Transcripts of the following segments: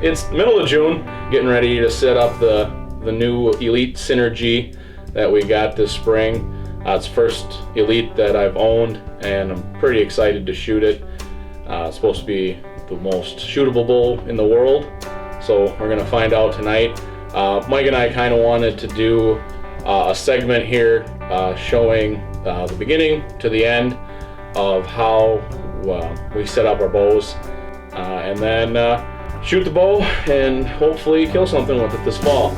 It's middle of June, getting ready to set up the new Elite Synergy that we got this spring. It's the first Elite that I've owned, and I'm pretty excited to shoot it. It's supposed to be the most shootable bull in the world, so we're going to find out tonight. Mike and I kind of wanted to do a segment here showing the beginning to the end of how we set up our bows, and then shoot the bow and hopefully kill something with it this fall.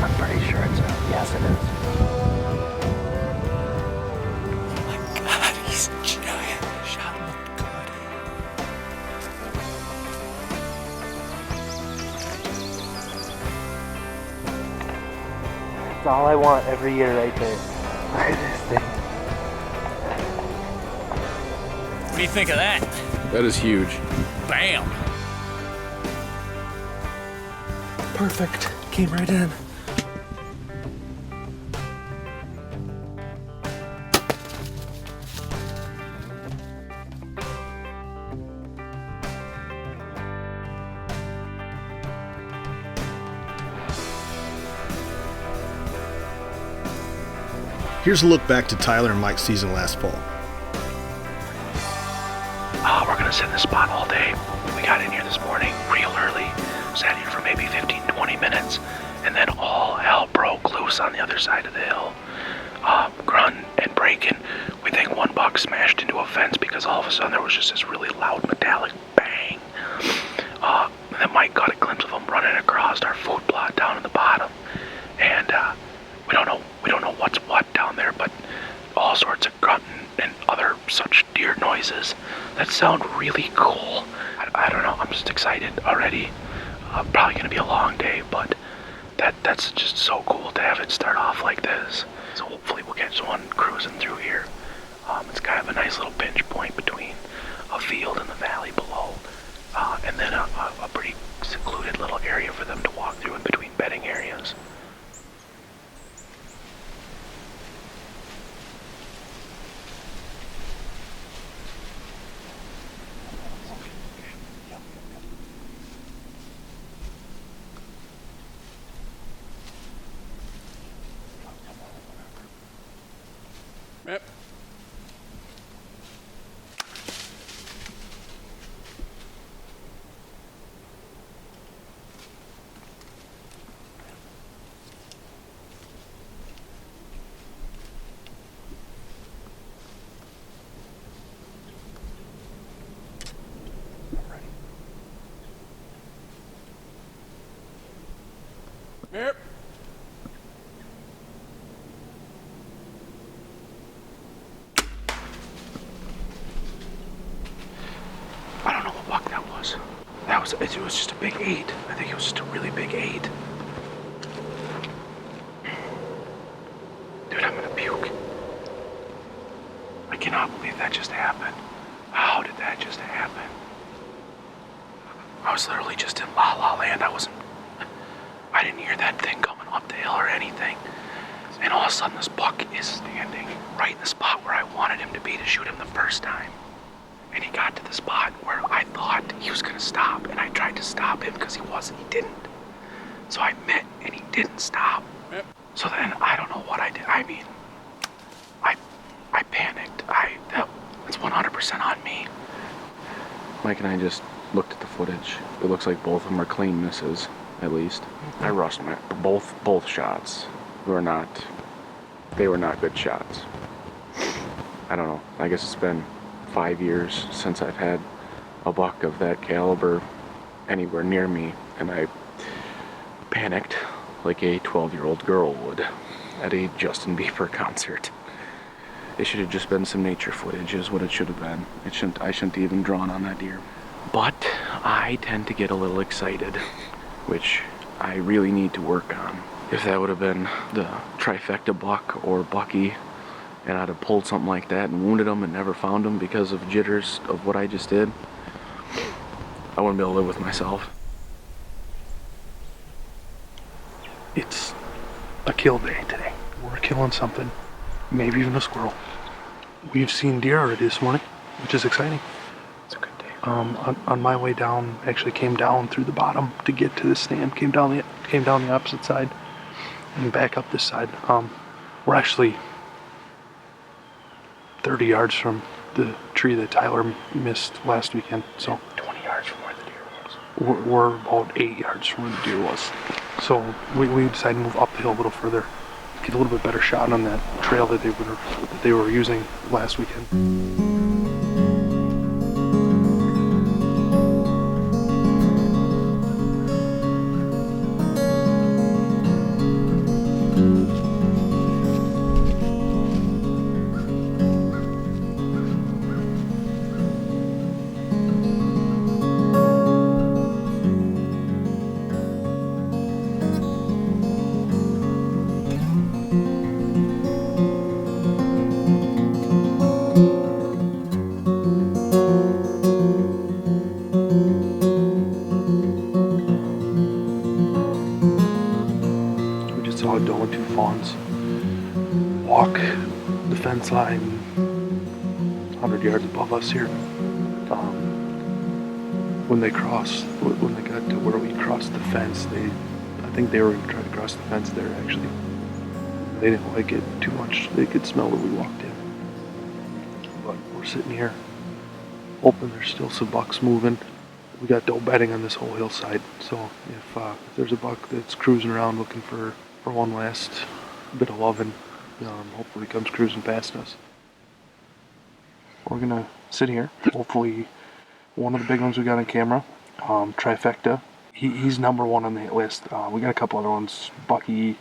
I'm pretty sure it's a yes, it is. Oh my God, he's giant. The shot looked good. That's all I want every year right there. Look at this thing. What do you think of that? That is huge. Bam! Perfect. Came right in. Here's a look back to Tyler and Mike's season last fall. We're gonna sit in this spot all day. We got in here this morning real early, sat here for maybe 15-20 minutes, and then all hell broke loose on the other side of the hill. Grunt and breaking. We think one buck smashed into a fence because all of a sudden there was just this really loud metallic bang. And then Mike got a glimpse of him running across our food plot down in the bottom, and we don't know what's what down there, but all sorts of grunting and other such deer noises that sound really cool. I don't know, I'm just excited already. Probably gonna be a long day, but that's just so cool to have it start off like this. So hopefully we'll catch one cruising through here. It's kind of a nice little pinch point between a field and the valley below, and then a pretty secluded little area for them to walk through in between bedding areas. Yep. Yep. I don't know what buck that was. It was just a big 8. I think it was just a really big 8. Dude, I'm gonna puke. I cannot believe that just happened. How did that just happen? I was literally just in La La Land. I didn't hear that thing coming up the hill or anything. And all of a sudden this buck is standing right in the spot where I wanted him to be to shoot him the first time. And he got to the spot where I thought he was gonna stop, and I tried to stop him because he didn't. So I met, and he didn't stop. Yep. So then I don't know what I did. I mean, I Mike and I just looked at the footage. It looks like both of them are clean misses, at least. I rushed my both shots. They were not good shots. I don't know. I guess it's been 5 years since I've had a buck of that caliber anywhere near me, and I panicked like a 12-year-old girl would at a Justin Bieber concert. It should have just been some nature footage is what it should have been. I shouldn't have even drawn on that deer. But I tend to get a little excited, which I really need to work on. If that would have been the trifecta buck or bucky, and I'd have pulled something like that and wounded him and never found him because of jitters of what I just did, I wouldn't be able to live with myself. It's a kill day today. We're killing something, maybe even a squirrel. We've seen deer already this morning, which is exciting. It's a good day. On my way down, actually came down through the bottom to get to the stand. Came down the opposite side and back up this side. We're actually 30 yards from the tree that Tylor missed last weekend. So 20 yards from where the deer was. we're about 8 yards from where the deer was. So we decided to move up the hill a little further, get a little bit better shot on that trail that they were using last weekend. Saw a doe and 2 fawns walk the fence line 100 yards above us here. When they got to where we crossed the fence, I think they were going to try to cross the fence there actually. They didn't like it too much. They could smell that we walked in. But we're sitting here hoping there's still some bucks moving. We got doe bedding on this whole hillside, so if there's a buck that's cruising around looking for one last bit of loving, hopefully comes cruising past us. We're gonna sit here. Hopefully one of the big ones we got on camera, trifecta, he's number 1 on the hit list. We got a couple other ones, bucky,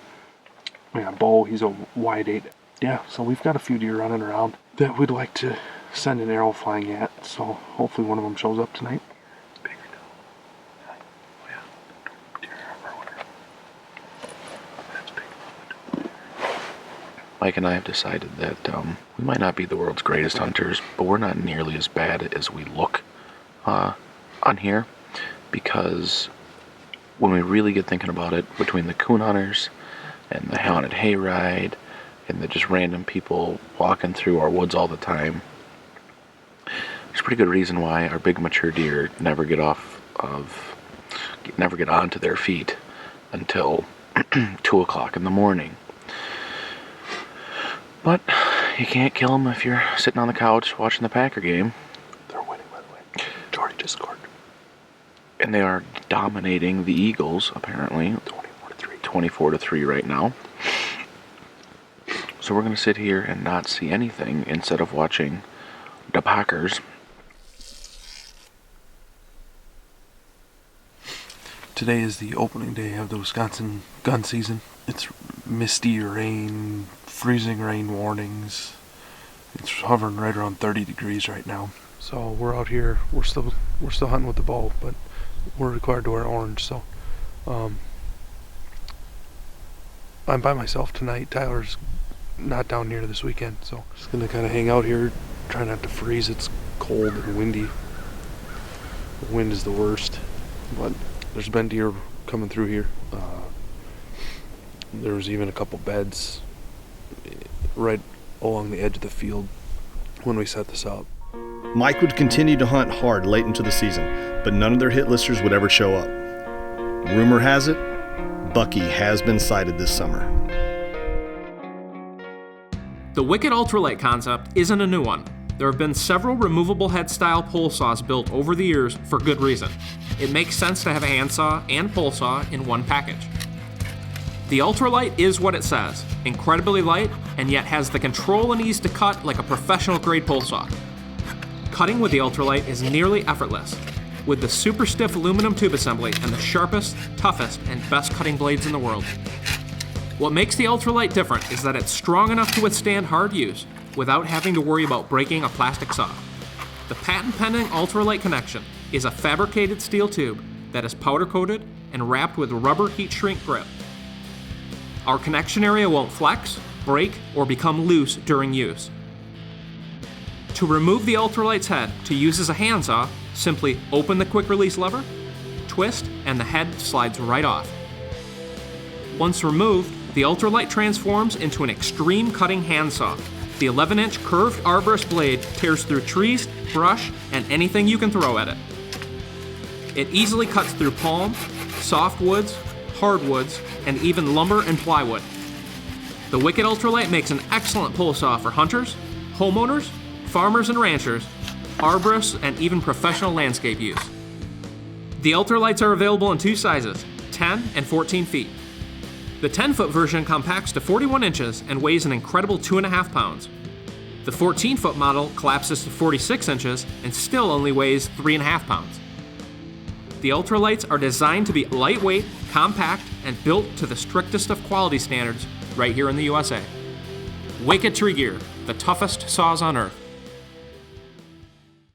bow, he's a wide 8. Yeah, so we've got a few deer running around that we'd like to send an arrow flying at, so hopefully one of them shows up tonight. Mike and I have decided that we might not be the world's greatest hunters, but we're not nearly as bad as we look on here, because when we really get thinking about it, between the coon hunters and the haunted hayride and the just random people walking through our woods all the time, there's a pretty good reason why our big mature deer never get onto their feet until 2 o'clock in the morning. But you can't kill them if you're sitting on the couch watching the Packer game. They're winning, by the way. Jordy just scored. And they are dominating the Eagles, apparently. 24-3 right now. So we're going to sit here and not see anything instead of watching the Packers. Today is the opening day of the Wisconsin gun season. It's misty rain, freezing rain warnings. It's hovering right around 30 degrees right now. So we're out here. We're still hunting with the bow, but we're required to wear orange. So I'm by myself tonight. Tyler's not down here this weekend, so just gonna kind of hang out here, try not to freeze. It's cold and windy. The wind is the worst, but there's been deer coming through here. There was even a couple beds right along the edge of the field when we set this up. Mike would continue to hunt hard late into the season, but none of their hit listers would ever show up. Rumor has it, Bucky has been sighted this summer. The Wicked Ultralight concept isn't a new one. There have been several removable head style pole saws built over the years for good reason. It makes sense to have a handsaw and pole saw in one package. The ultralight is what it says, incredibly light, and yet has the control and ease to cut like a professional grade pole saw. Cutting with the ultralight is nearly effortless, with the super stiff aluminum tube assembly and the sharpest, toughest, and best cutting blades in the world. What makes the ultralight different is that it's strong enough to withstand hard use without having to worry about breaking a plastic saw. The patent-pending ultralight connection is a fabricated steel tube that is powder-coated and wrapped with rubber heat-shrink grip. Our connection area won't flex, break, or become loose during use. To remove the ultralight's head to use as a handsaw, simply open the quick-release lever, twist, and the head slides right off. Once removed, the ultralight transforms into an extreme cutting handsaw. The 11-inch curved arborist blade tears through trees, brush, and anything you can throw at it. It easily cuts through palm, softwoods, hardwoods, and even lumber and plywood. The Wicked Ultralight makes an excellent pole saw for hunters, homeowners, farmers and ranchers, arborists, and even professional landscape use. The Ultralights are available in two sizes, 10 and 14 feet. The 10-foot version compacts to 41 inches and weighs an incredible 2.5 pounds. The 14-foot model collapses to 46 inches and still only weighs 3.5 pounds. The Ultralights are designed to be lightweight, compact, and built to the strictest of quality standards right here in the USA. Wicked Tree Gear, the toughest saws on earth.